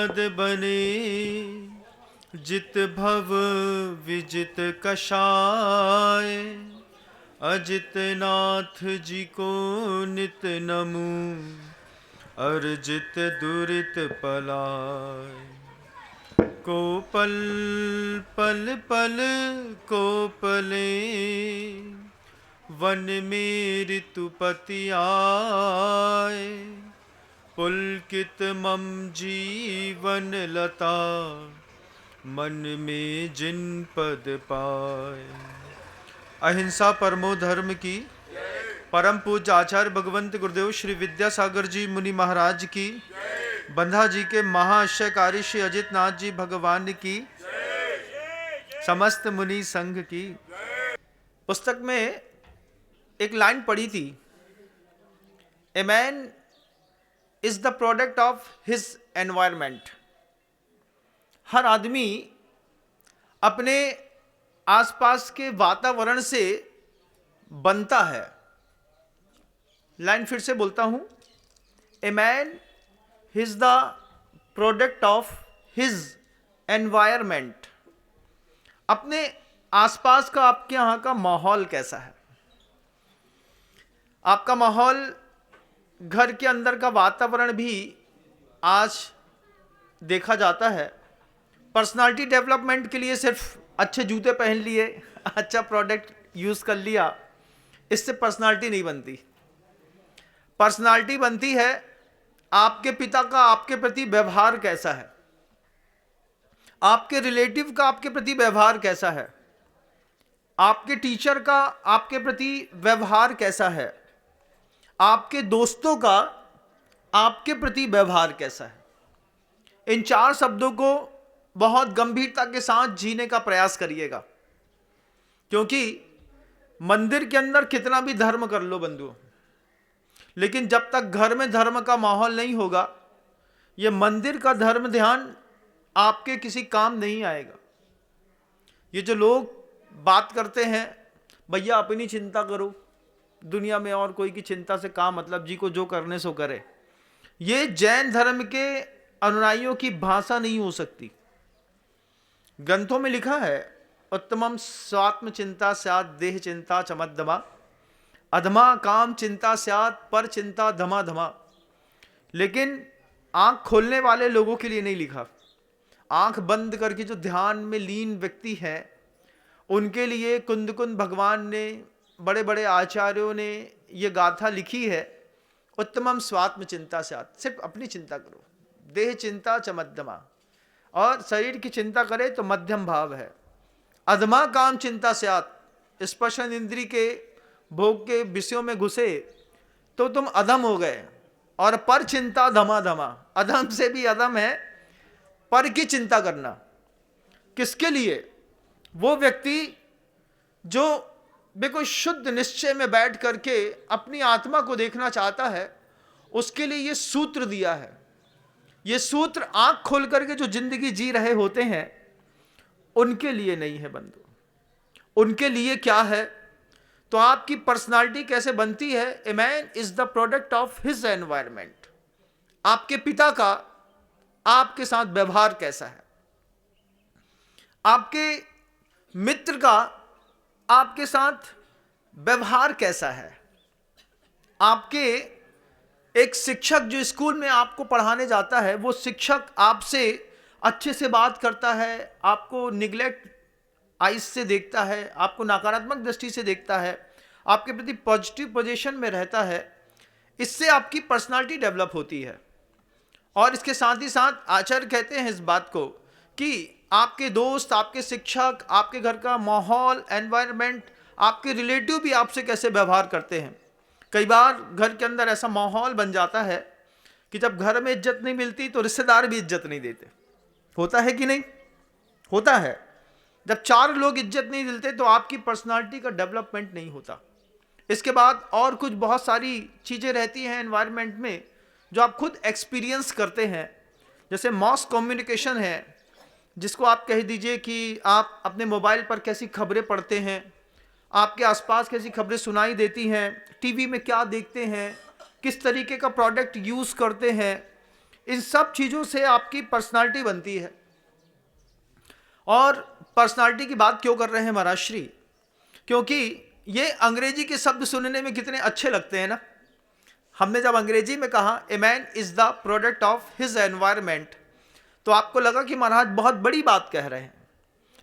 पद बने, जित भव विजित कषाय। अजित नाथ जी को नित नमु, अर्जित दुरित पलाय। को पल पल पल को पले, वन में ऋतुपति आए। पुलकित मम जीवन लता, मन में जिन पद पाए। अहिंसा परमो धर्म की। परम पूज्य आचार्य भगवंत गुरुदेव श्री विद्यासागर जी मुनि महाराज की। बंधा जी के महाआश्चर्यकारी श्री अजित नाथ जी भगवान की। समस्त मुनि संघ की। पुस्तक में एक लाइन पढ़ी थी, a man is the product of his environment. हर आदमी अपने आसपास के वातावरण से बनता है। लाइन फिर से बोलता हूं, ए man is the product of his environment. अपने आसपास का, आपके यहां का माहौल कैसा है? आपका माहौल, घर के अंदर का वातावरण भी आज देखा जाता है। पर्सनालिटी डेवलपमेंट के लिए सिर्फ अच्छे जूते पहन लिए, अच्छा प्रोडक्ट यूज कर लिया, इससे पर्सनालिटी नहीं बनती। पर्सनालिटी बनती है आपके पिता का आपके प्रति व्यवहार कैसा है, आपके रिलेटिव का आपके प्रति व्यवहार कैसा है, आपके टीचर का आपके प्रति व्यवहार कैसा है, आपके दोस्तों का आपके प्रति व्यवहार कैसा है। इन चार शब्दों को बहुत गंभीरता के साथ जीने का प्रयास करिएगा, क्योंकि मंदिर के अंदर कितना भी धर्म कर लो बंधुओं, लेकिन जब तक घर में धर्म का माहौल नहीं होगा, यह मंदिर का धर्म ध्यान आपके किसी काम नहीं आएगा। ये जो लोग बात करते हैं, भैया अपनी चिंता करो, दुनिया में और कोई की चिंता से काम मतलब, जी को जो करने सो करे, ये जैन धर्म के अनुयायियों की भाषा नहीं हो सकती। ग्रंथों में लिखा है, उत्तमम स्वात्म चिंता स्यात् देह चिंता च मध्यमा, अधमा काम चिंता स्यात् पर चिंता धमा धमा। लेकिन आंख खोलने वाले लोगों के लिए नहीं लिखा। आंख बंद करके जो ध्यान में लीन व्यक्ति है, उनके लिए कुंद कुंद भगवान ने, बड़े बड़े आचार्यों ने ये गाथा लिखी है, उत्तमम स्वात्म चिंता स्यात्। सिर्फ अपनी चिंता करो, देह चिंता च मध्यमा, और शरीर की चिंता करे तो मध्यम भाव है। अधमा काम चिंता स्यात्, स्पर्शन इंद्री के भोग के विषयों में घुसे तो तुम अधम हो गए। और पर चिंता धमा धमा, अधम से भी अधम है पर की चिंता करना। किसके लिए? वो व्यक्ति जो बिल्कुल शुद्ध निश्चय में बैठ करके अपनी आत्मा को देखना चाहता है, उसके लिए ये सूत्र दिया है। ये सूत्र आंख खोल करके जो जिंदगी जी रहे होते हैं, उनके लिए नहीं है बंधु। उनके लिए क्या है? तो आपकी पर्सनालिटी कैसे बनती है? ए man is the product of his environment. आपके पिता का आपके साथ व्यवहार कैसा है, आपके मित्र का आपके साथ व्यवहार कैसा है, आपके एक शिक्षक जो स्कूल में आपको पढ़ाने जाता है, वो शिक्षक आपसे अच्छे से बात करता है, आपको निग्लेक्ट आइज से देखता है, आपको नकारात्मक दृष्टि से देखता है, आपके प्रति पॉजिटिव पोजीशन में रहता है, इससे आपकी पर्सनालिटी डेवलप होती है। और इसके साथ ही साथ आचार्य कहते हैं इस बात को कि आपके दोस्त, आपके शिक्षक, आपके घर का माहौल, एनवायरनमेंट, आपके रिलेटिव भी आपसे कैसे व्यवहार करते हैं। कई बार घर के अंदर ऐसा माहौल बन जाता है कि जब घर में इज्जत नहीं मिलती तो रिश्तेदार भी इज्जत नहीं देते। होता है कि नहीं? होता है। जब चार लोग इज्जत नहीं देते तो आपकी पर्सनालिटी का डेवलपमेंट नहीं होता। इसके बाद और कुछ बहुत सारी चीज़ें रहती हैं एनवायरनमेंट में जो आप खुद एक्सपीरियंस करते हैं। जैसे मॉस कम्युनिकेशन है, जिसको आप कह दीजिए कि आप अपने मोबाइल पर कैसी खबरें पढ़ते हैं, आपके आसपास कैसी खबरें सुनाई देती हैं, टीवी में क्या देखते हैं, किस तरीके का प्रोडक्ट यूज़ करते हैं, इन सब चीज़ों से आपकी पर्सनालिटी बनती है। और पर्सनालिटी की बात क्यों कर रहे हैं महाराज श्री? क्योंकि ये अंग्रेजी के शब्द सुनने में कितने अच्छे लगते हैं ना। हमने जब अंग्रेजी में कहा ए man is the product of his environment, तो आपको लगा कि महाराज बहुत बड़ी बात कह रहे हैं।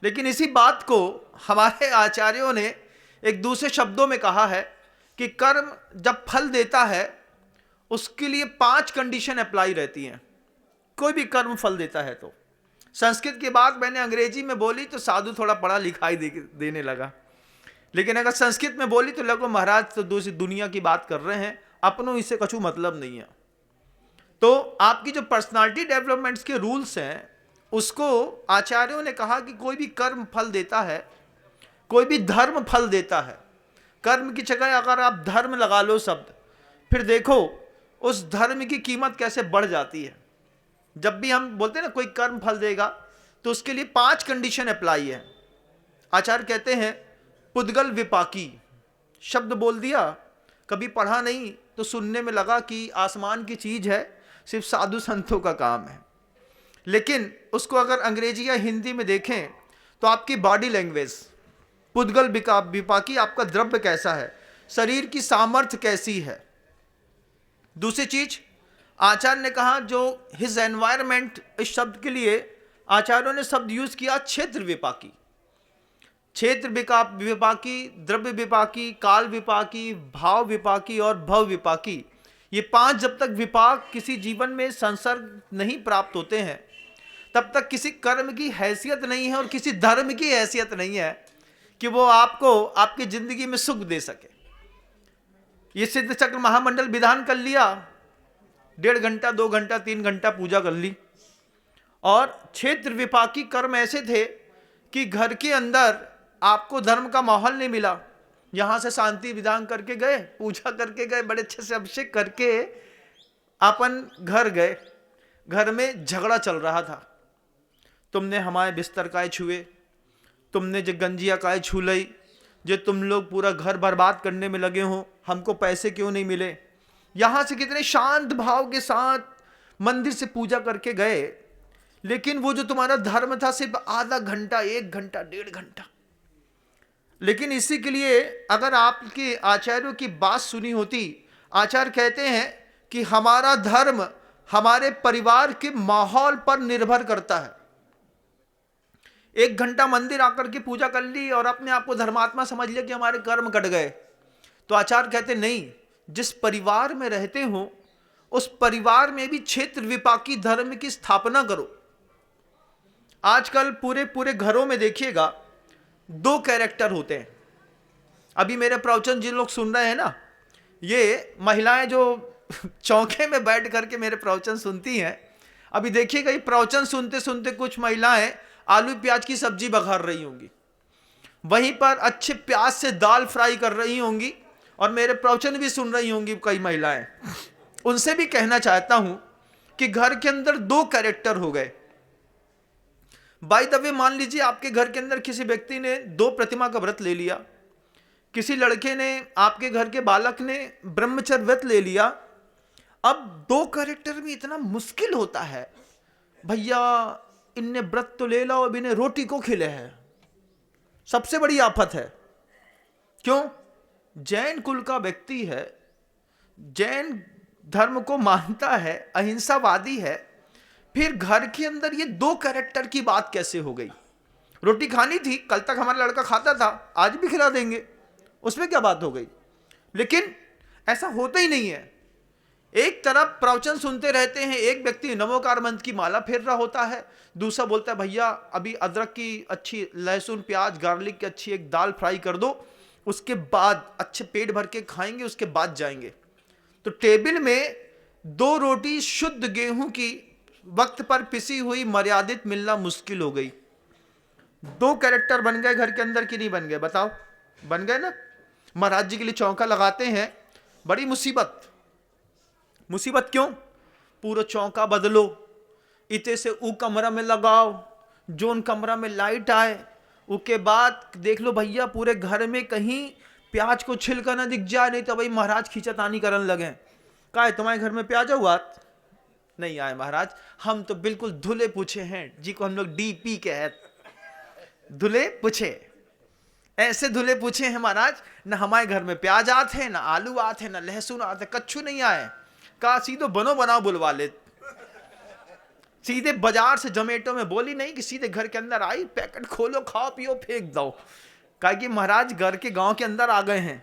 लेकिन इसी बात को हमारे आचार्यों ने एक दूसरे शब्दों में कहा है कि कर्म जब फल देता है उसके लिए 5 कंडीशन अप्लाई रहती हैं। कोई भी कर्म फल देता है तो संस्कृत की बात मैंने अंग्रेजी में बोली तो साधु थोड़ा पढ़ा लिखाई देने लगा, लेकिन अगर संस्कृत में बोली तो लगो महाराज तो दूसरी दुनिया की बात कर रहे हैं, अपनों इससे कछु मतलब नहीं है। तो आपकी जो पर्सनालिटी डेवलपमेंट्स के रूल्स हैं उसको आचार्यों ने कहा कि कोई भी कर्म फल देता है, कोई भी धर्म फल देता है। कर्म की जगह अगर आप धर्म लगा लो शब्द, फिर देखो उस धर्म की कीमत कैसे बढ़ जाती है। जब भी हम बोलते हैं ना कोई कर्म फल देगा तो उसके लिए 5 कंडीशन अप्लाई है। आचार्य कहते हैं पुद्गल विपाकी, शब्द बोल दिया, कभी पढ़ा नहीं तो सुनने में लगा कि आसमान की चीज है, सिर्फ साधु संतों का काम है। लेकिन उसको अगर अंग्रेजी या हिंदी में देखें तो आपकी बॉडी लैंग्वेज, पुद्गल विपाकी, आपका द्रव्य कैसा है, शरीर की सामर्थ्य कैसी है। दूसरी चीज आचार्य ने कहा जो हिज एनवायरमेंट, इस शब्द के लिए आचार्यों ने शब्द यूज किया क्षेत्र विपाकी। क्षेत्र विपाकी, द्रव्य विपाकी, काल विपाकी, भाव विपाकी और भव विपाकी। ये 5 जब तक विपाक किसी जीवन में संसर्ग नहीं प्राप्त होते हैं तब तक किसी कर्म की हैसियत नहीं है और किसी धर्म की हैसियत नहीं है कि वो आपको आपकी जिंदगी में सुख दे सके। ये सिद्ध चक्र महामंडल विधान कर लिया, 1.5 घंटा 2 घंटा 3 घंटा पूजा कर ली। और क्षेत्र विपाकी कर्म ऐसे थे कि घर के अंदर आपको धर्म का माहौल नहीं मिला, यहां से शांति विधान करके गए, पूजा करके गए, बड़े अच्छे से अभिषेक करके अपन घर गए, घर में झगड़ा चल रहा था, तुमने हमारे बिस्तर काहे छुए, तुमने जो गंजिया काहे छू लई, जो तुम लोग पूरा घर बर्बाद करने में लगे हो, हमको पैसे क्यों नहीं मिले। यहां से कितने शांत भाव के साथ मंदिर से पूजा करके गए, लेकिन वो जो तुम्हारा धर्म था सिर्फ आधा घंटा 1 घंटा 1.5 घंटा। लेकिन इसी के लिए अगर आपके आचार्यों की बात सुनी होती, आचार्य कहते हैं कि हमारा धर्म हमारे परिवार के माहौल पर निर्भर करता है। 1 घंटा मंदिर आकर के पूजा कर ली और अपने आप को धर्मात्मा समझ लिया कि हमारे कर्म कट गए, तो आचार्य कहते नहीं, जिस परिवार में रहते हो उस परिवार में भी क्षेत्र विपाकी धर्म की स्थापना करो। आजकल पूरे पूरे घरों में देखिएगा 2 कैरेक्टर होते हैं। अभी मेरे प्रवचन जिन लोग सुन रहे हैं ना, ये महिलाएं जो चौके में बैठ करके मेरे प्रवचन सुनती हैं, अभी देखिएगा ये प्रवचन सुनते सुनते कुछ महिलाएं आलू प्याज की सब्जी बघार रही होंगी, वहीं पर अच्छे प्याज से दाल फ्राई कर रही होंगी और मेरे प्रवचन भी सुन रही होंगी कई महिलाएं। उनसे भी कहना चाहता हूं कि घर के अंदर 2 कैरेक्टर हो गए। बाय द वे, मान लीजिए आपके घर के अंदर किसी व्यक्ति ने 2 प्रतिमा का व्रत ले लिया, किसी लड़के ने, आपके घर के बालक ने ब्रह्मचर्य व्रत ले लिया। अब 2 कैरेक्टर में इतना मुश्किल होता है, भैया इनने व्रत तो ले लो, अब इन्हें रोटी को खिले है, सबसे बड़ी आफत है। क्यों? जैन कुल का व्यक्ति है, जैन धर्म को मानता है, अहिंसावादी है, फिर घर के अंदर ये 2 कैरेक्टर की बात कैसे हो गई? रोटी खानी थी, कल तक हमारा लड़का खाता था, आज भी खिला देंगे, उसमें क्या बात हो गई? लेकिन ऐसा होता ही नहीं है। एक तरफ प्रवचन सुनते रहते हैं, एक व्यक्ति नमोकार मंत्र की माला फेर रहा होता है, दूसरा बोलता है भैया अभी अदरक की अच्छी, लहसुन प्याज गार्लिक की अच्छी एक दाल फ्राई कर दो, उसके बाद अच्छे पेट भर के खाएंगे, उसके बाद जाएंगे। तो टेबल में 2 रोटी शुद्ध गेहूं की वक्त पर पिसी हुई मर्यादित मिलना मुश्किल हो गई। 2 कैरेक्टर बन गए घर के अंदर कि नहीं बन गए? बताओ, बन गए ना। महाराज जी के लिए चौका लगाते हैं, बड़ी मुसीबत। मुसीबत क्यों? पूरा चौका बदलो, इते से ऊ कमरा में लगाओ, जोन कमरा में लाइट आए, उसके बाद देख लो भैया पूरे घर में कहीं प्याज को छिलका ना दिख जाए, नहीं तो भाई महाराज खींचातानी करने लगे। का है तुम्हारे घर में प्याज हुआ? नहीं आए महाराज, हम तो बिल्कुल धुले पूछे हैं, जी को हम लोग डीपी कहते, धुले पूछे, ऐसे धुले पूछे हैं महाराज, न हमारे घर में प्याज आते हैं, न आलू आते हैं, न लहसुन आते, कच्चू नहीं आए। कहा सीधे बनो बनाओ बुलवा ले, सीधे बाजार से जोमेटो में बोली नहीं कि सीधे घर के अंदर आई, पैकेट खोलो खाओ पियो फेंक दो। कहा कि महाराज घर के गांव के अंदर आ गए हैं,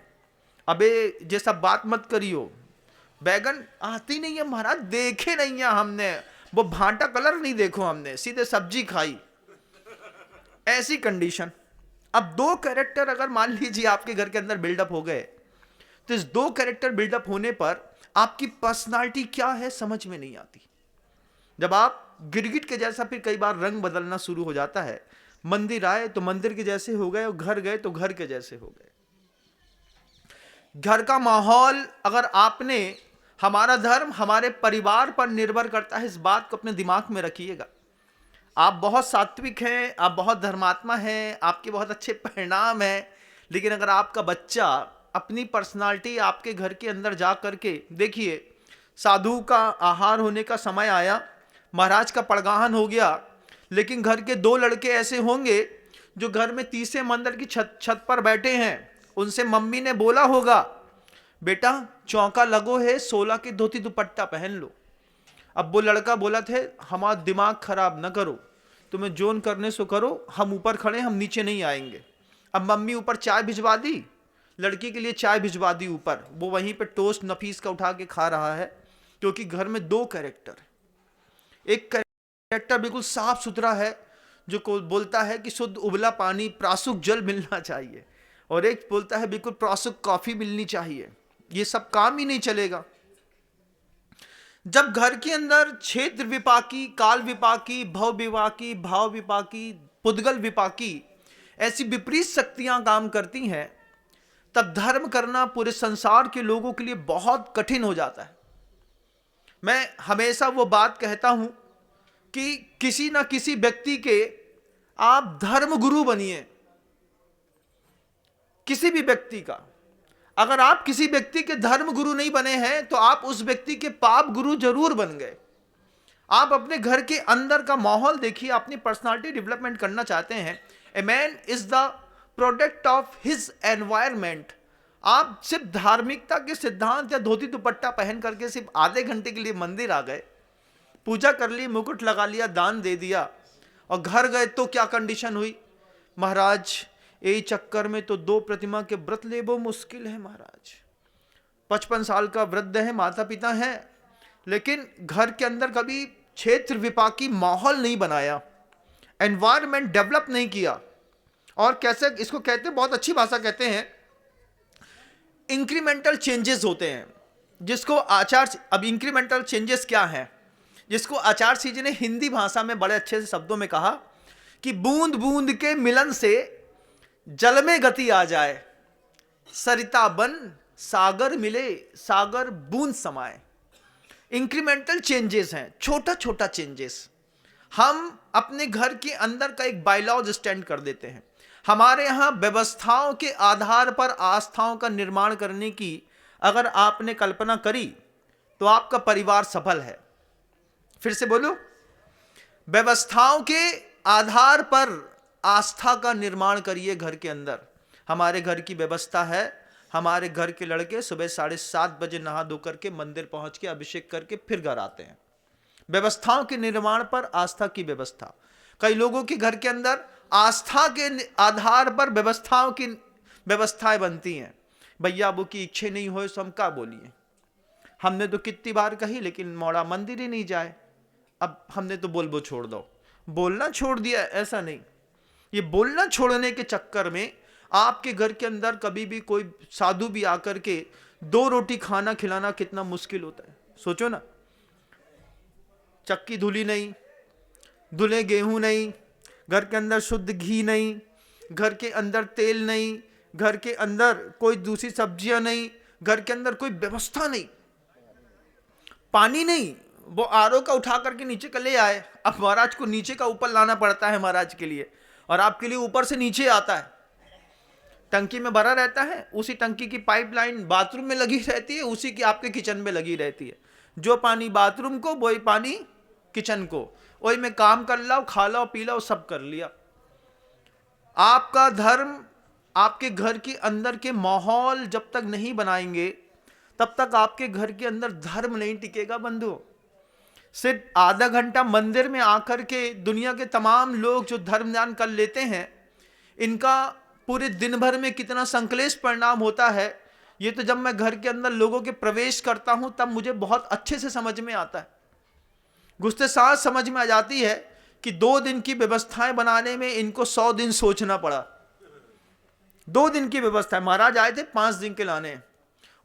अबे ये सब बात मत करियो, बैगन आती नहीं है महाराज, देखे नहीं है हमने, वो भांटा कलर नहीं देखो हमने, सीधे सब्जी खाई, ऐसी कंडीशन। अब दो कैरेक्टर अगर मान लीजिए आपके घर के अंदर बिल्डअप हो गए, तो इस दो कैरेक्टर बिल्डअप होने पर आपकी पर्सनालिटी क्या है समझ में नहीं आती। जब आप गिरगिट के जैसा फिर कई बार रंग बदलना शुरू हो जाता है, मंदिर आए तो मंदिर के जैसे हो गए, और घर गए तो घर के जैसे हो गए। घर का माहौल, अगर आपने, हमारा धर्म हमारे परिवार पर निर्भर करता है, इस बात को अपने दिमाग में रखिएगा। आप बहुत सात्विक हैं, आप बहुत धर्मात्मा हैं, आपके बहुत अच्छे परिणाम हैं, लेकिन अगर आपका बच्चा अपनी पर्सनालिटी आपके घर के अंदर जा करके देखिए, साधु का आहार होने का समय आया, महाराज का पड़गाहन हो गया, लेकिन घर के दो लड़के ऐसे होंगे जो घर में तीसरे मंदिर की छत पर बैठे हैं, उनसे मम्मी ने बोला होगा बेटा चौका लगो है, 16 के धोती दुपट्टा पहन लो। अब वो लड़का बोला थे हमारा दिमाग खराब न करो, तुम्हें जोन करने सो करो, हम ऊपर खड़े हम नीचे नहीं आएंगे। अब मम्मी ऊपर चाय भिजवा दी, लड़की के लिए चाय भिजवा दी ऊपर, वो वहीं पे टोस्ट नफीस का उठा के खा रहा है, क्योंकि घर में दो कैरेक्टर, एक कैरेक्टर बिल्कुल साफ सुथरा है जो को बोलता है कि शुद्ध उबला पानी प्रासुक जल मिलना चाहिए, और एक बोलता है बिल्कुल प्रासुक कॉफी मिलनी चाहिए। ये सब काम ही नहीं चलेगा। जब घर के अंदर क्षेत्र विपाकी, काल विपाकी, भव विपाकी, भाव विपाकी, पुद्गल विपाकी ऐसी विपरीत शक्तियां काम करती हैं, तब धर्म करना पूरे संसार के लोगों के लिए बहुत कठिन हो जाता है। मैं हमेशा वो बात कहता हूं कि किसी ना किसी व्यक्ति के आप धर्म गुरु बनिए, किसी भी व्यक्ति का। अगर आप किसी व्यक्ति के धर्म गुरु नहीं बने हैं तो आप उस व्यक्ति के पाप गुरु जरूर बन गए। आप अपने घर के अंदर का माहौल देखिए, अपनी पर्सनालिटी डेवलपमेंट करना चाहते हैं, ए man is the product of his environment. आप सिर्फ धार्मिकता के सिद्धांत या धोती दुपट्टा पहन करके सिर्फ आधे घंटे के लिए मंदिर आ गए, पूजा कर ली, मुकुट लगा लिया, दान दे दिया, और घर गए तो क्या कंडीशन हुई महाराज, यही चक्कर में तो 2 प्रतिमा के व्रत लेबो मुश्किल है महाराज। 55 साल का वृद्ध है, माता पिता है, लेकिन घर के अंदर कभी क्षेत्र विपाकी माहौल नहीं बनाया, एनवायरमेंट डेवलप नहीं किया। और कैसे इसको कहते हैं, बहुत अच्छी भाषा कहते हैं, इंक्रीमेंटल चेंजेस होते हैं, जिसको अब इंक्रीमेंटल चेंजेस क्या है, जिसको आचार्य जी ने हिंदी भाषा में बड़े अच्छे से शब्दों में कहा कि बूंद बूंद के मिलन से जल में गति आ जाए, सरिता बन सागर मिले, सागर बूंद समाए। इंक्रीमेंटल चेंजेस हैं, छोटा छोटा चेंजेस। हम अपने घर के अंदर का एक बायलॉज स्टैंड कर देते हैं। हमारे यहां व्यवस्थाओं के आधार पर आस्थाओं का निर्माण करने की अगर आपने कल्पना करी तो आपका परिवार सफल है। फिर से बोलो, व्यवस्थाओं के आधार पर आस्था का निर्माण करिए घर के अंदर। हमारे घर की व्यवस्था है, हमारे घर के लड़के सुबह 7:30 बजे नहा धो करके मंदिर पहुंच के अभिषेक करके फिर घर आते हैं। व्यवस्थाओं के निर्माण पर आस्था की व्यवस्था। कई लोगों के घर के अंदर आस्था के आधार पर व्यवस्थाओं की व्यवस्थाएं बनती हैं। भैया वो की इच्छा नहीं हो तो हम क्या बोलिए, हमने तो कितनी बार कही लेकिन मोड़ा मंदिर ही नहीं जाए, अब हमने तो बोल छोड़ दो, बोलना छोड़ दिया, ऐसा नहीं। ये बोलना छोड़ने के चक्कर में आपके घर के अंदर कभी भी कोई साधु भी आकर के 2 रोटी खाना खिलाना कितना मुश्किल होता है, सोचो ना। चक्की धुली नहीं, धुले गेहूं नहीं, घर के अंदर शुद्ध घी नहीं, घर के अंदर तेल नहीं, घर के अंदर कोई दूसरी सब्जियां नहीं, घर के अंदर कोई व्यवस्था नहीं, पानी नहीं, वो आरओ का उठा करके नीचे का ले आए, अब महाराज को नीचे का ऊपर लाना पड़ता है महाराज के लिए, और आपके लिए ऊपर से नीचे आता है। टंकी में भरा रहता है, उसी टंकी की पाइपलाइन बाथरूम में लगी रहती है, उसी की आपके किचन में लगी रहती है। जो पानी बाथरूम को वही पानी किचन को, वही में काम कर लाओ, खा लाओ, पी लाओ, सब कर लिया। आपका धर्म, आपके घर के अंदर के माहौल जब तक नहीं बनाएंगे तब तक आपके घर के अंदर धर्म नहीं टिकेगा बंधु। सिर्फ आधा घंटा मंदिर में आकर के दुनिया के तमाम लोग जो धर्म ध्यान कर लेते हैं, इनका पूरे दिन भर में कितना संकलेश परिणाम होता है, ये तो जब मैं घर के अंदर लोगों के प्रवेश करता हूं तब मुझे बहुत अच्छे से समझ में आता है। घुसते साथ समझ में आ जाती है कि 2 दिन की व्यवस्थाएं बनाने में इनको 100 दिन सोचना पड़ा। 2 दिन की व्यवस्था, महाराज आए थे 5 दिन के लाने,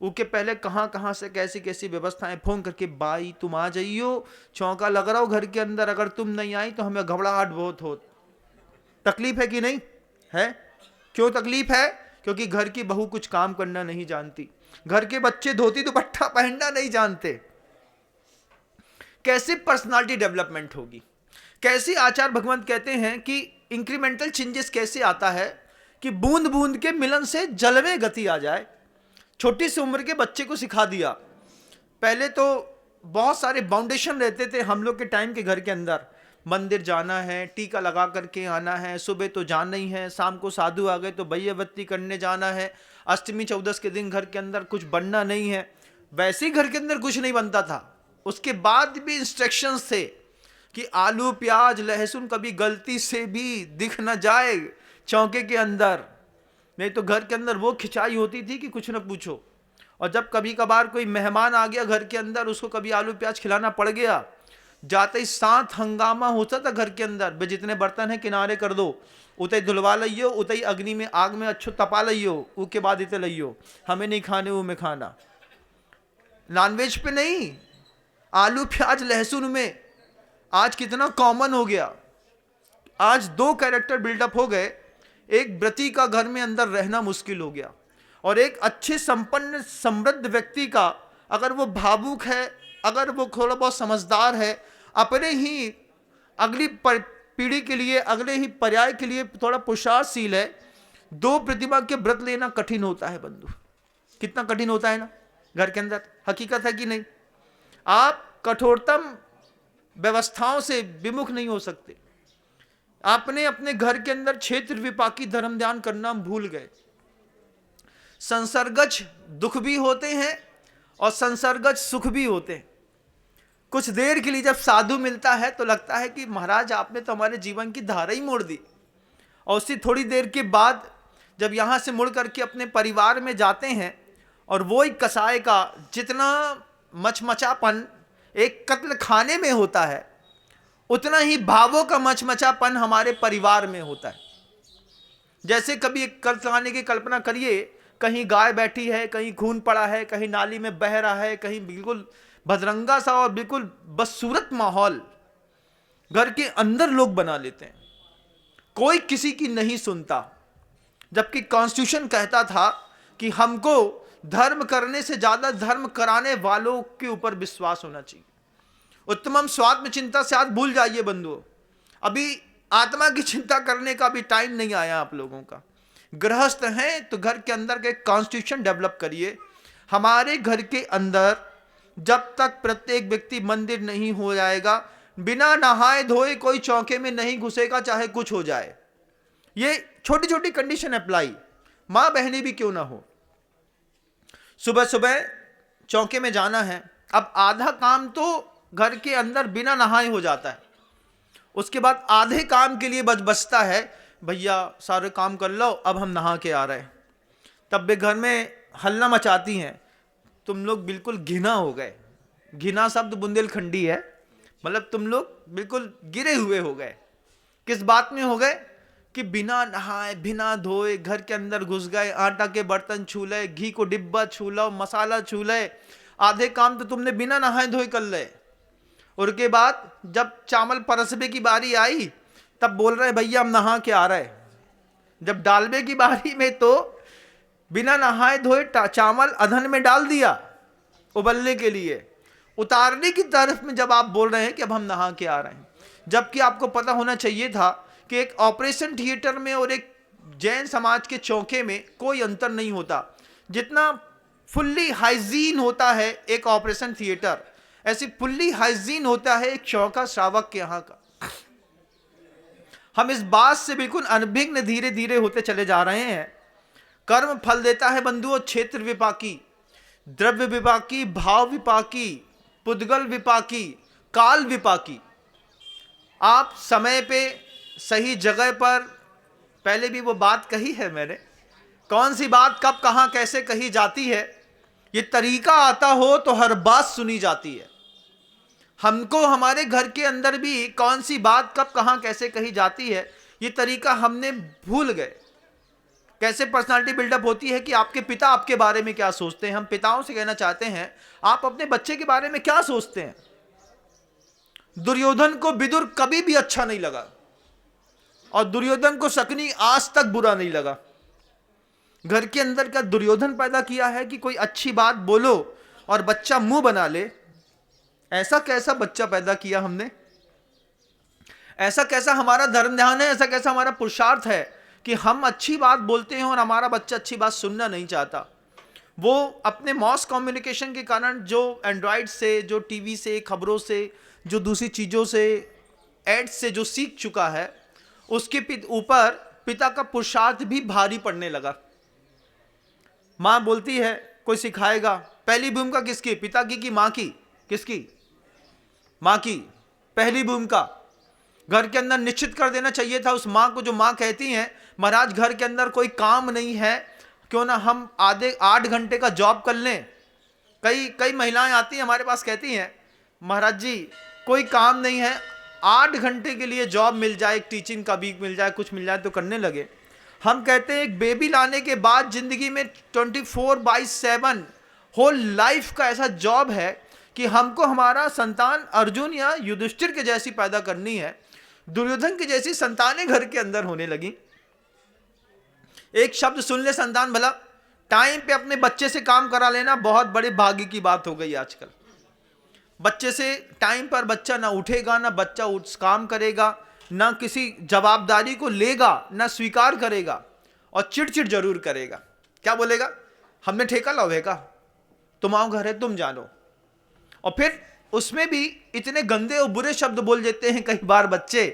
उसके पहले कहां से कैसी कैसी व्यवस्थाएं, फोन करके बाई तुम आ जाइयो, चौंका लग रहा हो घर के अंदर, अगर तुम नहीं आई तो हमें घबराहट बहुत हो। तकलीफ है कि नहीं है? क्यों तकलीफ है? क्योंकि घर की बहू कुछ काम करना नहीं जानती, घर के बच्चे धोती दुपट्टा पहनना नहीं जानते। कैसे पर्सनालिटी डेवलपमेंट होगी? कैसे आचार्य भगवंत कहते हैं कि इंक्रीमेंटल चेंजेस कैसे आता है कि बूंद बूंद के मिलन से जल में गति आ जाए। छोटी सी उम्र के बच्चे को सिखा दिया। पहले तो बहुत सारे बाउंडेशन रहते थे हम लोग के टाइम के घर के अंदर, मंदिर जाना है, टीका लगा करके आना है, सुबह तो जाना ही है, शाम को साधु आ गए तो बय्यवत्ती करने जाना है, अष्टमी चौदस के दिन घर के अंदर कुछ बनना नहीं है। वैसे ही घर के अंदर कुछ नहीं बनता था। उसके बाद भी इंस्ट्रक्शंस थे कि आलू प्याज लहसुन कभी गलती से भी दिख न जाए चौके के अंदर, नहीं तो घर के अंदर वो खिंचाई होती थी कि कुछ न पूछो। और जब कभी कभार कोई मेहमान आ गया घर के अंदर, उसको कभी आलू प्याज खिलाना पड़ गया, जाते ही साथ हंगामा होता था घर के अंदर। बे जितने बर्तन हैं किनारे कर दो, उतई धुलवा लियो, उतई अग्नि में आग में अच्छो तपा लियो, उसके बाद इतने लियो, हमें नहीं खाने वो में खाना। नॉनवेज पे नहीं, आलू प्याज लहसुन में आज कितना कॉमन हो गया। आज 2 कैरेक्टर बिल्डअप हो गए। एक व्रती का घर में अंदर रहना मुश्किल हो गया, और एक अच्छे संपन्न समृद्ध व्यक्ति का, अगर वो भावुक है, अगर वो थोड़ा बहुत समझदार है, अपने ही अगली पीढ़ी के लिए, अगले ही पर्याय के लिए थोड़ा पुरुषार्थशील है, 2 प्रतिमा के व्रत लेना कठिन होता है बंधु। कितना कठिन होता है ना घर के अंदर, हकीकत है कि नहीं? आप कठोरतम व्यवस्थाओं से विमुख नहीं हो सकते। आपने अपने घर के अंदर क्षेत्र विपाकी धर्म ध्यान करना भूल गए। संसर्गज दुख भी होते हैं और संसर्गज सुख भी होते हैं। कुछ देर के लिए जब साधु मिलता है तो लगता है कि महाराज आपने तो हमारे जीवन की धारा ही मोड़ दी, और उससे थोड़ी देर के बाद जब यहाँ से मुड़ करके अपने परिवार में जाते हैं, और वो ही कसाई का जितना मचमचापन एक कत्ल खाने में होता है, उतना ही भावों का मचमचापन हमारे परिवार में होता है। जैसे कभी एक कत्ल खाने की कल्पना करिए, कहीं गाय बैठी है, कहीं खून पड़ा है, कहीं नाली में बह रहा है, कहीं बिल्कुल भदरंगा सा और बिल्कुल बदसूरत माहौल घर के अंदर लोग बना लेते हैं। कोई किसी की नहीं सुनता, जबकि कॉन्स्टिट्यूशन कहता था कि हमको धर्म करने से ज्यादा धर्म कराने वालों के ऊपर विश्वास होना चाहिए। उत्तमम स्वात्म चिंता से आज भूल जाइए बंधुओं, अभी आत्मा की चिंता करने का भी टाइम नहीं आया आप लोगों का। गृहस्थ हैं तो घर के अंदर के कॉन्स्टिट्यूशन डेवलप करिए। हमारे घर के अंदर जब तक प्रत्येक व्यक्ति मंदिर नहीं हो जाएगा, बिना नहाए धोए कोई चौके में नहीं घुसेगा, चाहे कुछ हो जाए। ये छोटी छोटी कंडीशन अप्लाई, मां बहनें भी क्यों ना हो। सुबह सुबह चौके में जाना है, अब आधा काम तो घर के अंदर बिना नहाए हो जाता है, उसके बाद आधे काम के लिए बचता है, भैया सारे काम कर लो, अब हम नहा के आ रहे हैं। तब वे घर में हल्ला मचाती हैं, तुम लोग बिल्कुल घिना हो गए। घिना शब्द बुंदेलखंडी है, मतलब तुम लोग बिल्कुल गिरे हुए हो गए। किस बात में हो गए? कि बिना नहाए बिना धोए घर के अंदर घुस गए, आटा के बर्तन छू ले, घी को डिब्बा छू लो, मसाला छू ले, आधे काम तो तुमने बिना नहाए धोए कर ले। और के बाद जब चावल परसबे की बारी आई तब बोल रहे भैया हम नहा के आ रहे। जब डालबे की बारी में तो बिना नहाए धोए चावल अधन में डाल दिया उबलने के लिए। उतारने की तरफ में जब आप बोल रहे हैं कि अब हम नहा के आ रहे हैं, जबकि आपको पता होना चाहिए था कि एक ऑपरेशन थिएटर में और एक जैन समाज के चौके में कोई अंतर नहीं होता। जितना फुल्ली हाइजीन होता है एक ऑपरेशन थिएटर, ऐसी फुल्ली हाइजीन होता है एक चौका श्रावक के यहाँ का। हम इस बात से बिल्कुल अनभिज्ञ धीरे धीरे होते चले जा रहे हैं। कर्म फल देता है बंधुओं क्षेत्र विपाकी, द्रव्य विपाकी, भाव विपाकी, पुद्गल विपाकी, काल विपाकी। आप समय पे सही जगह पर, पहले भी वो बात कही है मैंने, कौन सी बात कब कहाँ कैसे कही जाती है, ये तरीका आता हो तो हर बात सुनी जाती है। हमको हमारे घर के अंदर भी कौन सी बात कब कहाँ कैसे कही जाती है, ये तरीका हमने भूल गए। कैसे पर्सनालिटी बिल्डअप होती है कि आपके पिता आपके बारे में क्या सोचते हैं। हम पिताओं से कहना चाहते हैं, आप अपने बच्चे के बारे में क्या सोचते हैं। दुर्योधन को विदुर कभी भी अच्छा नहीं लगा और दुर्योधन को शकुनी आज तक बुरा नहीं लगा। घर के अंदर का दुर्योधन पैदा किया है कि कोई अच्छी बात बोलो और बच्चा मुंह बना ले। ऐसा कैसा बच्चा पैदा किया हमने, ऐसा कैसा हमारा धर्म ध्यान है, ऐसा कैसा हमारा पुरुषार्थ है कि हम अच्छी बात बोलते हैं और हमारा बच्चा अच्छी बात सुनना नहीं चाहता। वो अपने मॉस कम्युनिकेशन के कारण, जो एंड्रॉयड से, जो टीवी से, खबरों से, जो दूसरी चीज़ों से, एड्स से जो सीख चुका है, उसके ऊपर पिता का पुरुषार्थ भी भारी पड़ने लगा। माँ बोलती है कोई सिखाएगा, पहली भूमिका किसकी, पिता की माँ की? किसकी? माँ की। पहली भूमिका घर के अंदर निश्चित कर देना चाहिए था उस माँ को, जो माँ कहती हैं महाराज घर के अंदर कोई काम नहीं है, क्यों ना हम आधे 8 घंटे का जॉब कर लें। कई महिलाएं आती हैं हमारे पास, कहती हैं महाराज जी कोई काम नहीं है, 8 घंटे के लिए जॉब मिल जाए, एक टीचिंग का भी मिल जाए, कुछ मिल जाए तो करने लगे। हम कहते हैं एक बेबी लाने के बाद जिंदगी में 24/7 होल लाइफ का ऐसा जॉब है कि हमको हमारा संतान अर्जुन या युधिष्ठिर के जैसी पैदा करनी है। दुर्योधन की जैसी संतानें घर के अंदर होने लगी। एक शब्द सुन ले संतान भला, टाइम पे अपने बच्चे से काम करा लेना बहुत बड़े भाग्य की बात हो गई आजकल। बच्चे से टाइम पर बच्चा ना उठेगा, ना बच्चा उस काम करेगा, ना किसी जवाबदारी को लेगा, ना स्वीकार करेगा और चिड़चिड़ जरूर करेगा। क्या बोलेगा, हमने ठेका लवेगा, तुम आओ घर है तुम जानो। और फिर उसमें भी इतने गंदे और बुरे शब्द बोल देते हैं कई बार बच्चे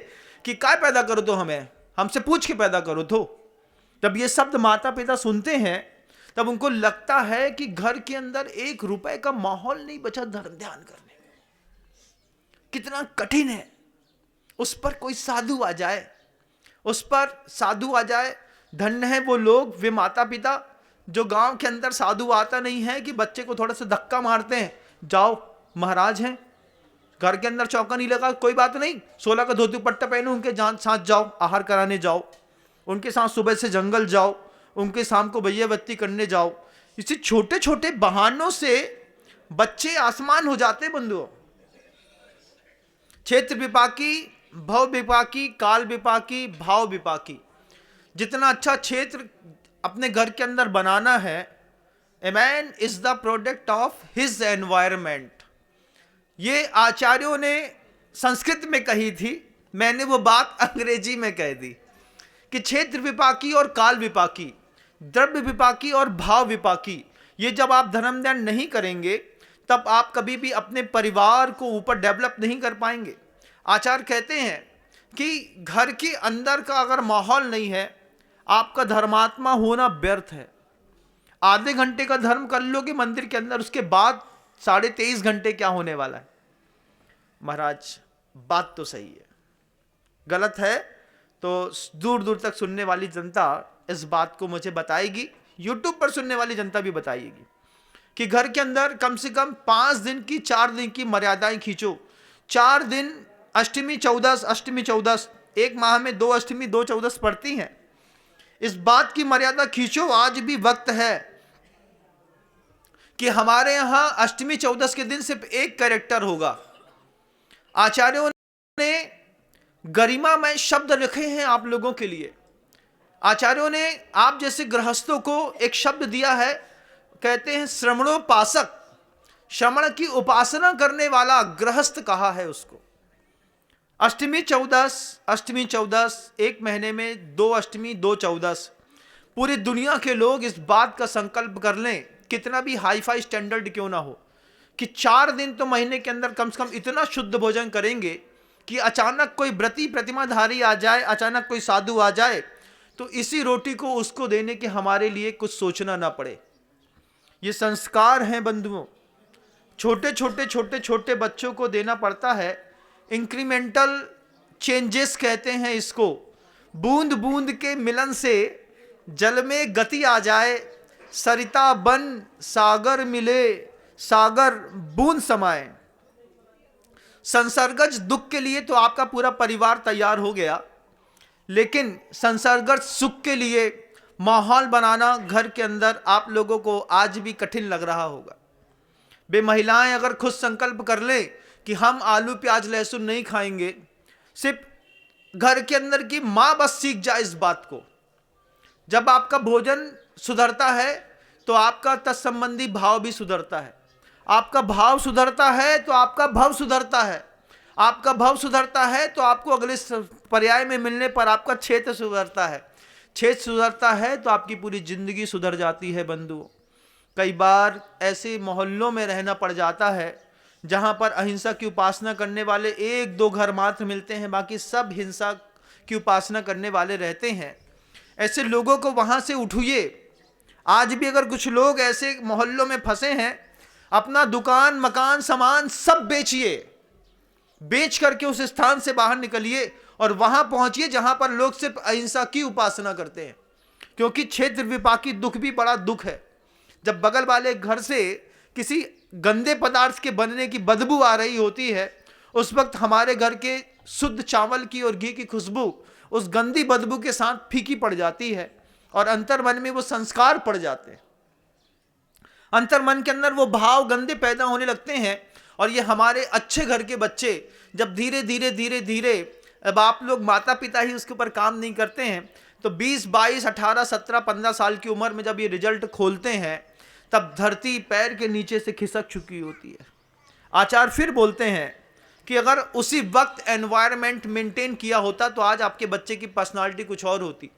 कि काय पैदा करो तो हमें, हमसे पूछ के पैदा करो तो। जब ये शब्द माता पिता सुनते हैं तब उनको लगता है कि घर के अंदर 1 रुपए का माहौल नहीं बचा धर्म ध्यान करने। कितना कठिन है। उस पर कोई साधु आ जाए, उस पर साधु आ जाए, धन्य है वो लोग, वे माता पिता जो गांव के अंदर साधु आता नहीं है कि बच्चे को थोड़ा सा धक्का मारते हैं, जाओ महाराज हैं घर के अंदर चौका नहीं लगा, कोई बात नहीं, 16 का धोती पट्टा पहनो, उनके साथ जाओ, आहार कराने जाओ, उनके साथ सुबह से जंगल जाओ, उनके शाम को भैया बत्ती करने जाओ। इसी छोटे छोटे बहानों से बच्चे आसमान हो जाते बंधुओं। क्षेत्र विपाकी, भव विपाकी, काल विपाकी, भाव विपाकी। जितना अच्छा क्षेत्र अपने घर के अंदर बनाना है, ए man is the product of his environment. ये आचार्यों ने संस्कृत में कही थी, मैंने वो बात अंग्रेजी में कह दी कि क्षेत्र विपाकी और काल विपाकी, द्रव्य विपाकी और भाव विपाकी, ये जब आप धर्म ध्यान नहीं करेंगे तब आप कभी भी अपने परिवार को ऊपर डेवलप नहीं कर पाएंगे। आचार्य कहते हैं कि घर के अंदर का अगर माहौल नहीं है, आपका धर्मात्मा होना व्यर्थ है। आधे घंटे का धर्म कर लोगे मंदिर के अंदर, उसके बाद 23.5 घंटे क्या होने वाला है। महाराज बात तो सही है, गलत है तो दूर दूर तक सुनने वाली जनता इस बात को मुझे बताएगी, यूट्यूब पर सुनने वाली जनता भी बताएगी कि घर के अंदर कम से कम 5 दिन की, 4 दिन की मर्यादाएं खींचो। 4 दिन अष्टमी चौदस, एक माह में 2 अष्टमी 2 चौदस पड़ती हैं। इस बात की मर्यादा खींचो। आज भी वक्त है कि हमारे यहां अष्टमी चौदस के दिन सिर्फ एक कैरेक्टर होगा। आचार्यों ने गरिमामय शब्द रखे हैं आप लोगों के लिए। आचार्यों ने आप जैसे गृहस्थों को एक शब्द दिया है, कहते हैं श्रमणोपासक। श्रमण की उपासना करने वाला गृहस्थ कहा है उसको। अष्टमी चौदस, एक महीने में 2 अष्टमी 2 चौदस। पूरी दुनिया के लोग इस बात का संकल्प कर लें, कितना भी हाई फाई स्टैंडर्ड क्यों ना हो, कि 4 दिन तो महीने के अंदर कम से कम इतना शुद्ध भोजन करेंगे कि अचानक कोई व्रती प्रतिमाधारी आ जाए, अचानक कोई साधु आ जाए, तो इसी रोटी को उसको देने के हमारे लिए कुछ सोचना ना पड़े। ये संस्कार हैं बंधुओं, छोटे छोटे छोटे छोटे बच्चों को देना पड़ता है। इंक्रीमेंटल चेंजेस कहते हैं इसको। बूंद बूंद के मिलन से जल में गति आ जाए, सरिता बन सागर मिले, सागर बूंद समाए। संसर्गज दुख के लिए तो आपका पूरा परिवार तैयार हो गया, लेकिन संसर्गज सुख के लिए माहौल बनाना घर के अंदर आप लोगों को आज भी कठिन लग रहा होगा। वे महिलाएं अगर खुद संकल्प कर ले कि हम आलू प्याज लहसुन नहीं खाएंगे, सिर्फ घर के अंदर की मां बस सीख जाए इस बात को। जब आपका भोजन सुधरता है तो आपका तत्संबंधी भाव भी सुधरता है। आपका भाव सुधरता है तो आपका भव सुधरता है। आपका भव सुधरता है तो आपको अगले पर्याय में मिलने पर आपका क्षेत्र सुधरता है। क्षेत्र सुधरता है तो आपकी पूरी जिंदगी सुधर जाती है बंधुओं। कई बार ऐसे मोहल्लों में रहना पड़ जाता है जहां पर अहिंसा की उपासना करने वाले 1-2 घर मात्र मिलते हैं, बाकी सब हिंसा की उपासना करने वाले रहते हैं। ऐसे लोगों को वहां से उठिए। आज भी अगर कुछ लोग ऐसे मोहल्लों में फंसे हैं, अपना दुकान मकान सामान सब बेचिए, बेच करके उस स्थान से बाहर निकलिए और वहां पहुंचिए जहां पर लोग सिर्फ अहिंसा की उपासना करते हैं। क्योंकि क्षेत्र विपाकी दुख भी बड़ा दुख है। जब बगल वाले घर से किसी गंदे पदार्थ के बनने की बदबू आ रही होती है, उस वक्त हमारे घर के शुद्ध चावल की और घी की खुशबू उस गंदी बदबू के साथ फीकी पड़ जाती है और अंतर्मन में वो संस्कार पड़ जाते हैं। अंतर्मन के अंदर वो भाव गंदे पैदा होने लगते हैं और ये हमारे अच्छे घर के बच्चे जब धीरे धीरे धीरे धीरे, अब आप लोग माता पिता ही उसके ऊपर काम नहीं करते हैं, तो 20, 22, 18, 17, 15 साल की उम्र में जब ये रिजल्ट खोलते हैं तब धरती पैर के नीचे से खिसक चुकी होती है। आचार्य फिर बोलते हैं कि अगर उसी वक्त एनवायरनमेंट मेंटेन किया होता तो आज आपके बच्चे की पर्सनालिटी कुछ और होती।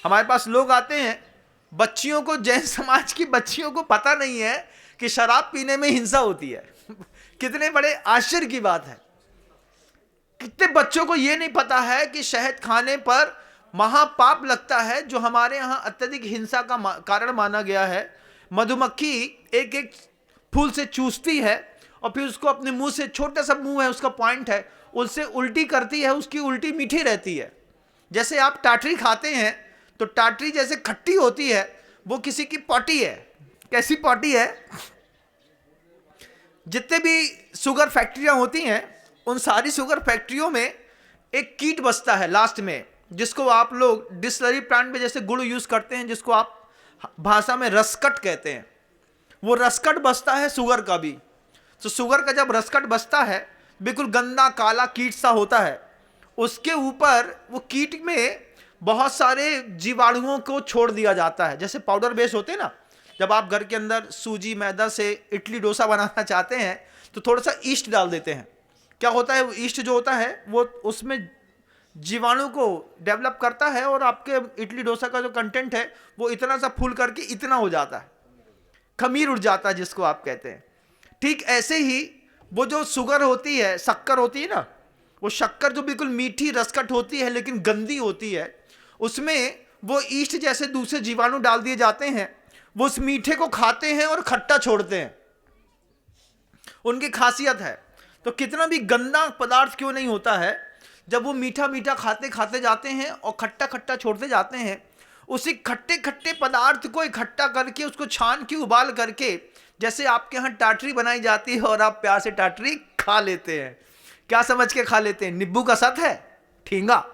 हमारे पास लोग आते हैं, बच्चियों को, जैन समाज की बच्चियों को पता नहीं है कि शराब पीने में हिंसा होती है। कितने बड़े आश्चर्य की बात है। कितने बच्चों को यह नहीं पता है कि शहद खाने पर महापाप लगता है, जो हमारे यहां अत्यधिक हिंसा का कारण माना गया है। मधुमक्खी एक एक फूल से चूसती है और फिर उसको अपने मुंह से, छोटा सा मुंह है उसका, पॉइंट है, उससे उल्टी करती है। उसकी उल्टी मीठी रहती है। जैसे आप टाटरी खाते हैं तो टाटरी जैसे खट्टी होती है, वो किसी की पॉटी है। कैसी पॉटी है? जितने भी शुगर फैक्ट्रियां होती हैं, उन सारी शुगर फैक्ट्रियों में एक कीट बसता है लास्ट में, जिसको आप लोग डिस्लरी प्लांट में जैसे गुड़ यूज करते हैं, जिसको आप भाषा में रसकट कहते हैं। वो रसकट बसता है शुगर का भी। तो शुगर का जब रसकट बसता है, बिल्कुल गंदा काला कीट सा होता है। उसके ऊपर वो कीट में बहुत सारे जीवाणुओं को छोड़ दिया जाता है। जैसे पाउडर बेस होते हैं ना, जब आप घर के अंदर सूजी मैदा से इडली डोसा बनाना चाहते हैं तो थोड़ा सा ईस्ट डाल देते हैं। क्या होता है, वो ईस्ट जो होता है वो उसमें जीवाणु को डेवलप करता है और आपके इडली डोसा का जो कंटेंट है वो इतना सा फूल करके इतना हो जाता है, खमीर उड़ जाता है जिसको आप कहते हैं। ठीक ऐसे ही वो जो शुगर होती है, शक्कर होती है ना, वो शक्कर जो बिल्कुल मीठी रसकट होती है लेकिन गंदी होती है, उसमें वो ईस्ट जैसे दूसरे जीवाणु डाल दिए जाते हैं। वो उस मीठे को खाते हैं और खट्टा छोड़ते हैं, उनकी खासियत है। तो कितना भी गंदा पदार्थ क्यों नहीं होता है, जब वो मीठा मीठा खाते खाते जाते हैं और खट्टा खट्टा छोड़ते जाते हैं, उसी खट्टे खट्टे पदार्थ को इकट्ठा करके उसको छान के उबाल करके, जैसे आपके यहाँ टाटरी बनाई जाती है और आप प्यार से टाटरी खा लेते हैं। क्या समझ के खा लेते हैं? नींबू का सत है, ठेंगा।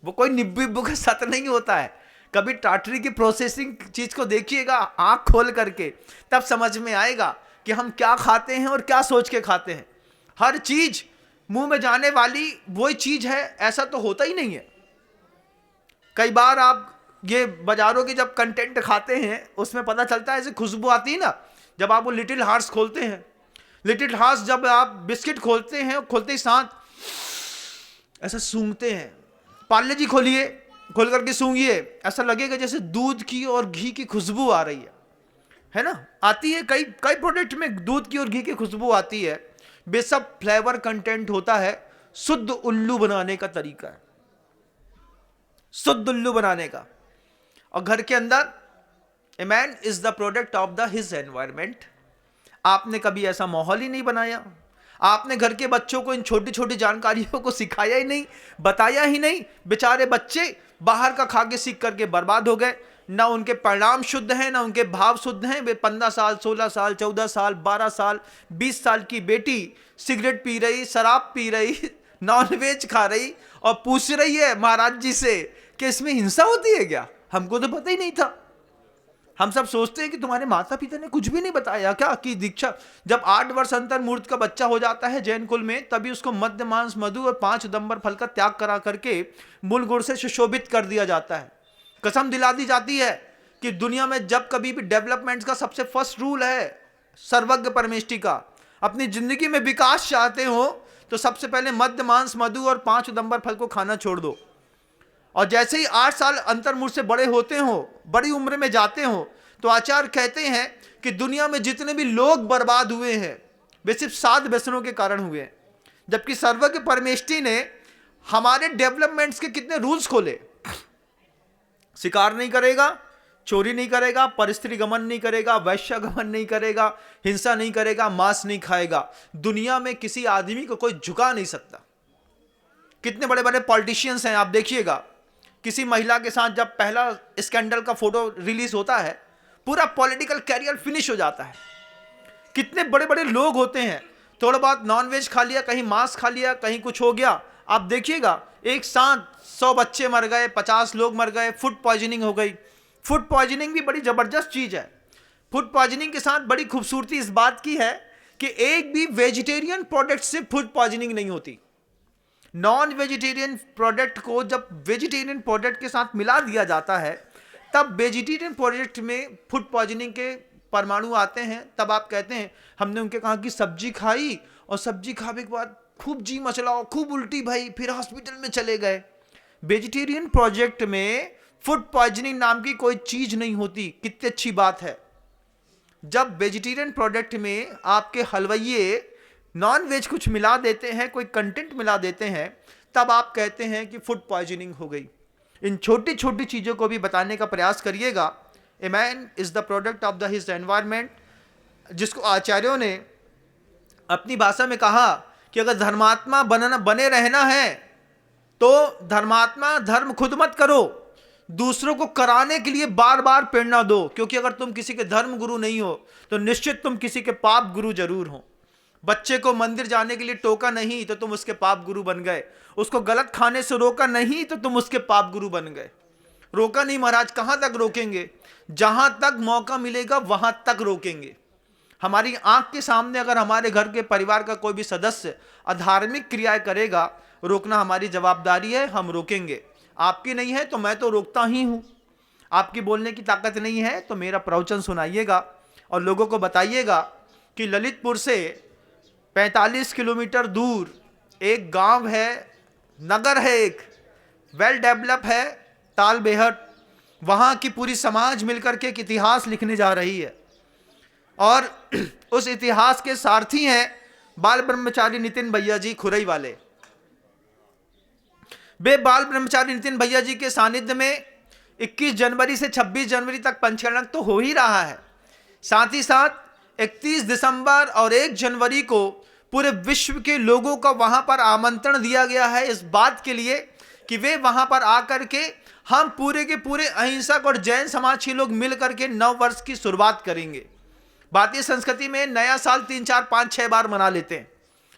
वो कोई नींबू का सत नहीं होता है। कभी टाटरी की प्रोसेसिंग चीज को देखिएगा आंख खोल करके, तब समझ में आएगा कि हम क्या खाते हैं और क्या सोच के खाते हैं। हर चीज मुंह में जाने वाली वही चीज है, ऐसा तो होता ही नहीं है। कई बार आप ये बाजारों के जब कंटेंट खाते हैं उसमें पता चलता है, ऐसे खुशबू आती है ना, जब आप वो लिटिल हार्ट्स खोलते हैं, लिटिल हार्ट्स जब आप बिस्किट खोलते हैं, खोलते ही साथ ऐसा सूंघते हैं। पार्ले जी खोलिए, खोल करके सूंघिए, ऐसा लगेगा जैसे दूध की और घी की खुशबू आ रही है। है ना, आती है कई कई प्रोडक्ट में दूध की और घी की खुशबू आती है, बेशक फ्लेवर कंटेंट होता है, शुद्ध उल्लू बनाने का तरीका है, शुद्ध उल्लू बनाने का। और घर के अंदर ए man is the product of the his environment. आपने कभी ऐसा माहौल ही नहीं बनाया, आपने घर के बच्चों को इन छोटी छोटी जानकारियों को सिखाया ही नहीं, बताया ही नहीं। बेचारे बच्चे बाहर का खा के सीख करके बर्बाद हो गए, ना उनके परिणाम शुद्ध हैं ना उनके भाव शुद्ध हैं। वे 15 साल 16 साल 14 साल 12 साल 20 साल की बेटी सिगरेट पी रही, शराब पी रही, नॉनवेज खा रही और पूछ रही है महाराज जी से कि इसमें हिंसा होती है क्या? हमको तो पता ही नहीं था। हम सब सोचते हैं कि तुम्हारे माता पिता ने कुछ भी नहीं बताया क्या कि दीक्षा, जब 8 वर्ष अंतर मूर्त का बच्चा हो जाता है जैन कुल में, तभी उसको मध्य मांस मधु और 5 दंबर फल का त्याग करा करके मूल गुण से सुशोभित कर दिया जाता है। कसम दिला दी जाती है कि दुनिया में जब कभी भी डेवलपमेंट का सबसे फर्स्ट रूल है सर्वज्ञ परमेष्टि का, अपनी जिंदगी में विकास चाहते हो तो सबसे पहले मध्य मांस मधु और 5 दंबर फल को खाना छोड़ दो। और जैसे ही 8 साल अंतर्मुख से बड़े होते हो, बड़ी उम्र में जाते हो, तो आचार्य कहते हैं कि दुनिया में जितने भी लोग बर्बाद हुए हैं वे सिर्फ 7 व्यसनों के कारण हुए हैं। जबकि सर्वज्ञ परमेष्टि ने हमारे डेवलपमेंट्स के कितने रूल्स खोले। शिकार नहीं करेगा, चोरी नहीं करेगा, परस्त्री गमन नहीं करेगा, वैश्य गमन नहीं करेगा, हिंसा नहीं करेगा, मांस नहीं खाएगा। दुनिया में किसी आदमी को कोई झुका नहीं सकता। कितने बड़े बड़े पॉलिटिशियंस हैं, आप देखिएगा, किसी महिला के साथ जब पहला स्कैंडल का फोटो रिलीज होता है, पूरा पॉलिटिकल कैरियर फिनिश हो जाता है। कितने बड़े बड़े लोग होते हैं, थोड़ा बहुत नॉनवेज खा लिया, कहीं मांस खा लिया, कहीं कुछ हो गया, आप देखिएगा एक साथ 100 बच्चे मर गए, 50 लोग मर गए, फूड पॉइजनिंग हो गई। फूड पॉइजनिंग भी बड़ी जबरदस्त चीज है। फूड पॉइजनिंग के साथ बड़ी खूबसूरती इस बात की है कि एक भी वेजिटेरियन प्रोडक्ट से फूड पॉइजनिंग नहीं होती। नॉन वेजिटेरियन प्रोडक्ट को जब वेजिटेरियन प्रोडक्ट के साथ मिला दिया जाता है, तब वेजिटेरियन प्रोडक्ट में फूड पॉइजनिंग के परमाणु आते हैं। तब आप कहते हैं हमने उनके कहा कि सब्जी खाई और सब्जी खाने के बाद खूब जी मचलाओ, खूब उल्टी भाई, फिर हॉस्पिटल में चले गए। वेजिटेरियन प्रोजेक्ट में फूड पॉइजनिंग नाम की कोई चीज नहीं होती। कितनी अच्छी बात है। जब वेजिटेरियन प्रोडक्ट में आपके हलवाइये नॉन वेज कुछ मिला देते हैं, कोई कंटेंट मिला देते हैं, तब आप कहते हैं कि फूड पॉइजनिंग हो गई। इन छोटी छोटी चीज़ों को भी बताने का प्रयास करिएगा। ए man is the product of the his environment, जिसको आचार्यों ने अपनी भाषा में कहा कि अगर धर्मात्मा बने रहना है तो धर्मात्मा धर्म खुद मत करो, दूसरों को कराने के लिए बार बार प्रेरणा दो। क्योंकि अगर तुम किसी के धर्म गुरु नहीं हो तो निश्चित तुम किसी के पाप गुरु जरूर हो। बच्चे को मंदिर जाने के लिए टोका नहीं तो तुम उसके पाप गुरु बन गए, उसको गलत खाने से रोका नहीं तो तुम उसके पाप गुरु बन गए। रोका नहीं महाराज, कहां तक रोकेंगे? जहां तक मौका मिलेगा वहां तक रोकेंगे। हमारी आंख के सामने अगर हमारे घर के परिवार का कोई भी सदस्य अधार्मिक क्रियाएं करेगा, रोकना हमारी जवाबदारी है, हम रोकेंगे। आपकी नहीं है तो मैं तो रोकता ही हूं। आपकी बोलने की ताकत नहीं है तो मेरा प्रवचन सुनाइएगा और लोगों को बताइएगा कि ललितपुर से 45 किलोमीटर दूर एक गांव है, नगर है, एक वेल डेवलप है, ताल बेहट। वहां की पूरी समाज मिलकर के एक इतिहास लिखने जा रही है और उस इतिहास के सारथी हैं बाल ब्रह्मचारी नितिन भैया जी खुरई वाले। वे बाल ब्रह्मचारी नितिन भैया जी के सानिध्य में 21 जनवरी से 26 जनवरी तक पंचकर्णक तो हो ही रहा है। साथ ही साथ 31 दिसंबर और 1 जनवरी को पूरे विश्व के लोगों का वहां पर आमंत्रण दिया गया है इस बात के लिए कि वे वहां पर आकर के हम पूरे के पूरे अहिंसक और जैन समाज के लोग मिल करके नव वर्ष की शुरुआत करेंगे। भारतीय संस्कृति में नया साल 3 4 5 6 बार मना लेते हैं,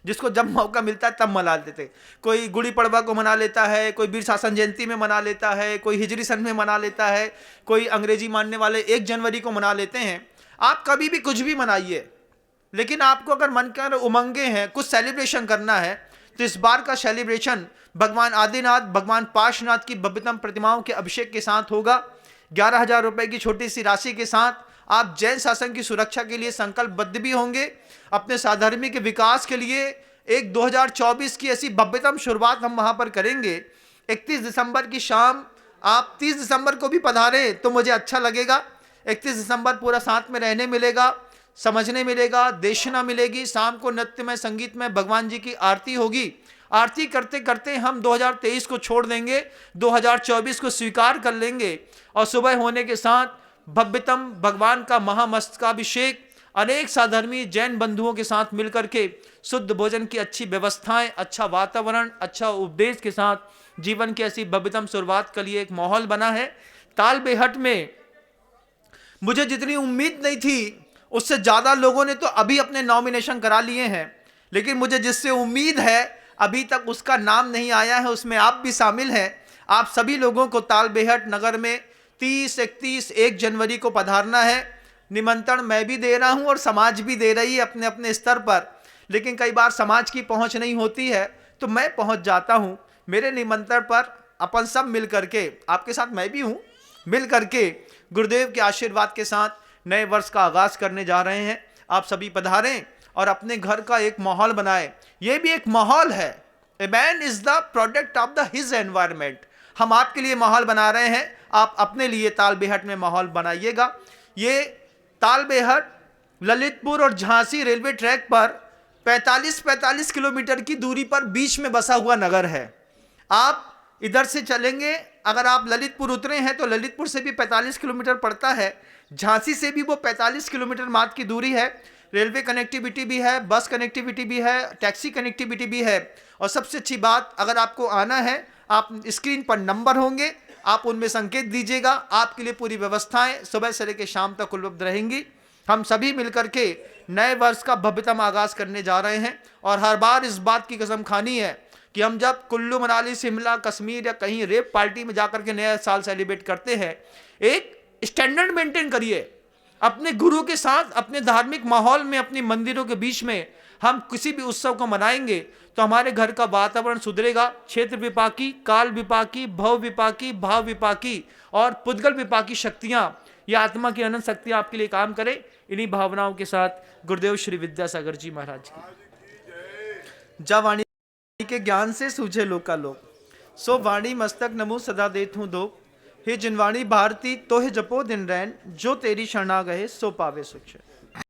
जिसको जब मौका मिलता है तब मना लेते हैं। कोई गुड़ी पड़वा को मना लेता है, कोई वीर शासन जयंती में मना लेता है, कोई हिजरी सन में मना लेता है, कोई अंग्रेजी मानने वाले 1 जनवरी को मना लेते हैं। आप कभी भी कुछ भी मनाइए, लेकिन आपको अगर मन कर उमंगे हैं, कुछ सेलिब्रेशन करना है, तो इस बार का सेलिब्रेशन भगवान आदिनाथ, भगवान पार्श्वनाथ की भव्यतम प्रतिमाओं के अभिषेक के साथ होगा। 11,000 रुपए की छोटी सी राशि के साथ आप जैन शासन की सुरक्षा के लिए संकल्पबद्ध भी होंगे। अपने साधर्मिक विकास के लिए एक 2024 की ऐसी भव्यतम शुरुआत हम वहां पर करेंगे। 31 दिसंबर की शाम आप 30 दिसंबर को भी पधारें तो मुझे अच्छा लगेगा। 31 दिसंबर पूरा साथ में रहने मिलेगा, समझने मिलेगा, देशना मिलेगी। शाम को नृत्य में, संगीत में भगवान जी की आरती होगी। आरती करते करते हम 2023 को छोड़ देंगे, 2024 को स्वीकार कर लेंगे और सुबह होने के साथ भव्यतम भगवान का महामस्तकाभिषेक अनेक साधर्मी जैन बंधुओं के साथ मिलकर के शुद्ध भोजन की अच्छी व्यवस्थाएं, अच्छा वातावरण, अच्छा उपदेश के साथ जीवन की ऐसी भव्यतम शुरुआत के लिए एक माहौल बना है। तालबेहट में मुझे जितनी उम्मीद नहीं थी उससे ज्यादा लोगों ने तो अभी अपने नॉमिनेशन करा लिए हैं, लेकिन मुझे जिससे उम्मीद है अभी तक उसका नाम नहीं आया है, उसमें आप भी शामिल हैं। आप सभी लोगों को तालबेहट नगर में 30, 31, 1 जनवरी को पधारना है। निमंत्रण मैं भी दे रहा हूं और समाज भी दे रही है अपने अपने स्तर पर, लेकिन कई बार समाज की पहुंच नहीं होती है तो मैं पहुंच जाता हूं। मेरे निमंत्रण पर अपन सब मिल करके, आपके साथ मैं भी हूं, मिल करके गुरुदेव के आशीर्वाद के साथ नए वर्ष का आगाज करने जा रहे हैं। आप सभी पधारें और अपने घर का एक माहौल बनाएं। यह भी एक माहौल है। ए man is the product of the his environment. हम आपके लिए माहौल बना रहे हैं, आप अपने लिए तालबेहट में माहौल बनाइएगा। ये तालबेहट ललितपुर और झांसी रेलवे ट्रैक पर 45 किलोमीटर की दूरी पर बीच में बसा हुआ नगर है। आप इधर से चलेंगे, अगर आप ललितपुर उतरे हैं तो ललितपुर से भी 45 किलोमीटर पड़ता है, झांसी से भी वो 45 किलोमीटर मात्र की दूरी है। रेलवे कनेक्टिविटी भी है, बस कनेक्टिविटी भी है, टैक्सी कनेक्टिविटी भी है। और सबसे अच्छी बात, अगर आपको आना है, आप स्क्रीन पर नंबर होंगे, आप उनमें संकेत दीजिएगा, आपके लिए पूरी व्यवस्थाएं सुबह से लेकर शाम तक उपलब्ध रहेंगी। हम सभी मिलकर के नए वर्ष का भव्यतम आगाज करने जा रहे हैं और हर बार इस बात की कसम खानी है कि हम जब कुल्लू मनाली, शिमला, कश्मीर या कहीं रेप पार्टी में जाकर के नया साल सेलिब्रेट करते हैं, एक स्टैंडर्ड मेंटेन करिए अपने गुरु के साथ, अपने धार्मिक माहौल में, अपने मंदिरों के बीच में। हम किसी भी उत्सव को मनाएंगे तो हमारे घर का वातावरण सुधरेगा। क्षेत्र विपाकी, काल विपाकी, भव विपाकी, भाव विपाकी और पुद्गल विपाकी शक्तियां, ये आत्मा की अनंत शक्तियां आपके लिए काम करें। इन्हीं भावनाओं के साथ गुरुदेव श्री विद्यासागर जी महाराज की जा वाणी के ज्ञान से सूझे लोकालोक, सो वाणी मस्तक नमो सदा देत हूँ दो। हे जिनवाणी भारती तो हे जपो दिन रैन, जो तेरी शरणा गए सो पावे सुख।